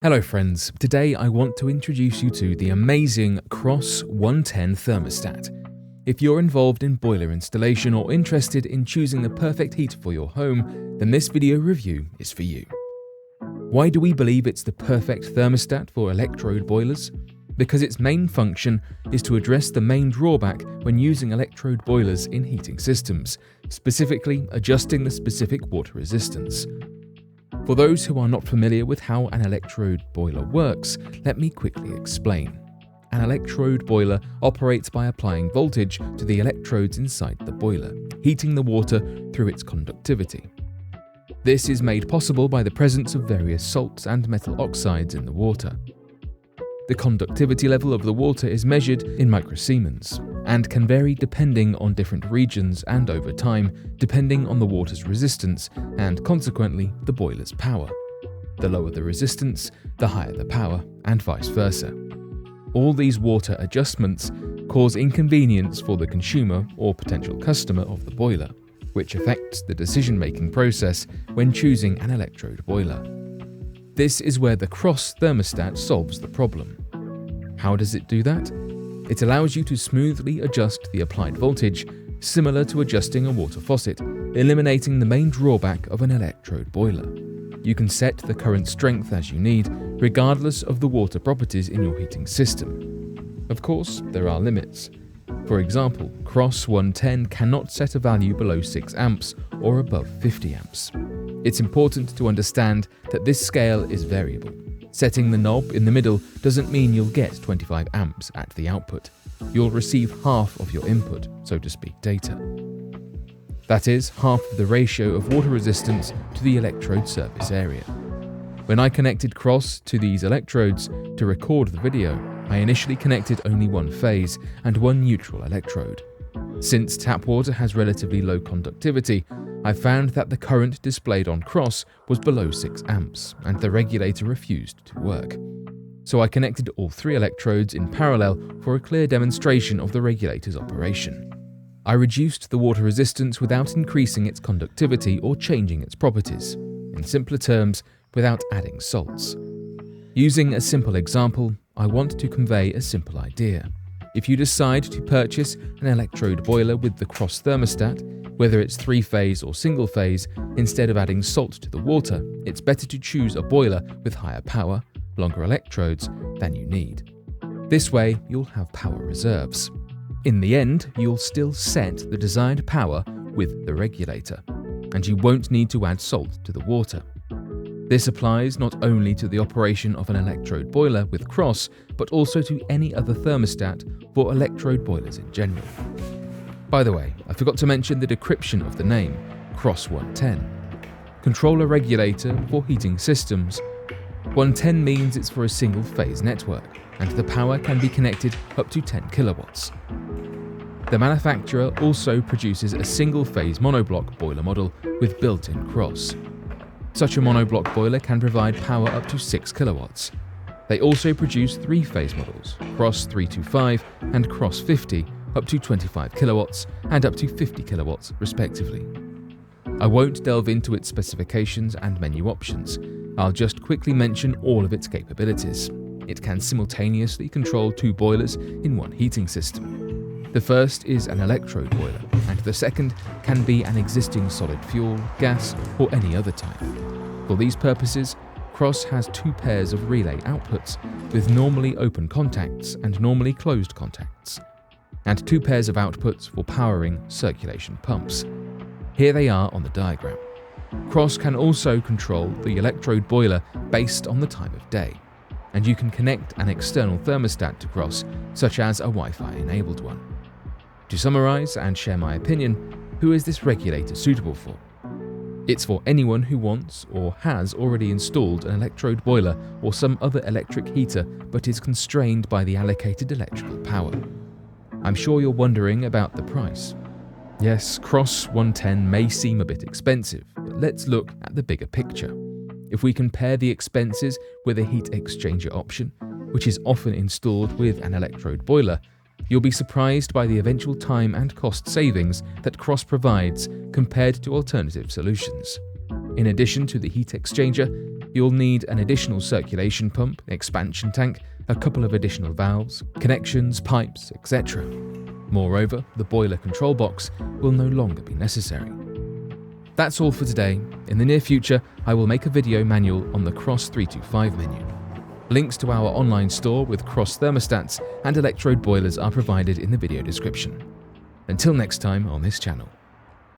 Hello friends, today I want to introduce you to the amazing KROS 110 thermostat. If you're involved in boiler installation or interested in choosing the perfect heat for your home, then this video review is for you. Why do we believe it's the perfect thermostat for electrode boilers? Because its main function is to address the main drawback when using electrode boilers in heating systems, specifically adjusting the specific water resistance. For those who are not familiar with how an electrode boiler works, let me quickly explain. An electrode boiler operates by applying voltage to the electrodes inside the boiler, heating the water through its conductivity. This is made possible by the presence of various salts and metal oxides in the water. The conductivity level of the water is measured in microsiemens and can vary depending on different regions and over time, depending on the water's resistance and consequently the boiler's power. The lower the resistance, the higher the power, and vice versa. All these water adjustments cause inconvenience for the consumer or potential customer of the boiler, which affects the decision-making process when choosing an electrode boiler. This is where the KROS thermostat solves the problem. How does it do that? It allows you to smoothly adjust the applied voltage, similar to adjusting a water faucet, eliminating the main drawback of an electrode boiler. You can set the current strength as you need, regardless of the water properties in your heating system. Of course, there are limits. For example, KROS 110 cannot set a value below 6 amps or above 50 amps. It's important to understand that this scale is variable. Setting the knob in the middle doesn't mean you'll get 25 amps at the output. You'll receive half of your input, so to speak, data. That is, half of the ratio of water resistance to the electrode surface area. When I connected KROS to these electrodes to record the video, I initially connected only one phase and one neutral electrode. Since tap water has relatively low conductivity, I found that the current displayed on KROS was below 6 amps and the regulator refused to work. So I connected all 3 electrodes in parallel for a clear demonstration of the regulator's operation. I reduced the water resistance without increasing its conductivity or changing its properties. In simpler terms, without adding salts. Using a simple example, I want to convey a simple idea. If you decide to purchase an electrode boiler with the KROS thermostat, whether it's 3-phase or single-phase, instead of adding salt to the water, it's better to choose a boiler with higher power, longer electrodes than you need. This way, you'll have power reserves. In the end, you'll still set the desired power with the regulator, and you won't need to add salt to the water. This applies not only to the operation of an electrode boiler with KROS, but also to any other thermostat for electrode boilers in general. By the way, I forgot to mention the decryption of the name, KROS 110. Controller regulator for heating systems. 110 means it's for a single-phase network, and the power can be connected up to 10 kilowatts. The manufacturer also produces a single-phase monoblock boiler model with built-in KROS. Such a monoblock boiler can provide power up to 6 kilowatts. They also produce 3-phase models, KROS 325 and KROS 50, up to 25 kilowatts and up to 50 kilowatts respectively. I won't delve into its specifications and menu options. I'll just quickly mention all of its capabilities. It can simultaneously control 2 boilers in one heating system. The first is an electrode boiler, and the second can be an existing solid fuel, gas, or any other type. For these purposes, KROS has 2 pairs of relay outputs with normally open contacts and normally closed contacts, and 2 pairs of outputs for powering circulation pumps. Here they are on the diagram. KROS can also control the electrode boiler based on the time of day, and you can connect an external thermostat to KROS, such as a Wi-Fi enabled one. To summarize and share my opinion, who is this regulator suitable for? It's for anyone who wants or has already installed an electrode boiler or some other electric heater but is constrained by the allocated electrical power. I'm sure you're wondering about the price. Yes, KROS 110 may seem a bit expensive, but let's look at the bigger picture. If we compare the expenses with a heat exchanger option, which is often installed with an electrode boiler, you'll be surprised by the eventual time and cost savings that KROS provides compared to alternative solutions. In addition to the heat exchanger, You'll need an additional circulation pump, expansion tank, a couple of additional valves, connections, pipes, etc. Moreover, the boiler control box will no longer be necessary. That's all for today. In the near future, I will make a video manual on the KROS 325 menu. Links to our online store with KROS thermostats and Electrode boilers are provided in the video description. Until next time on this channel.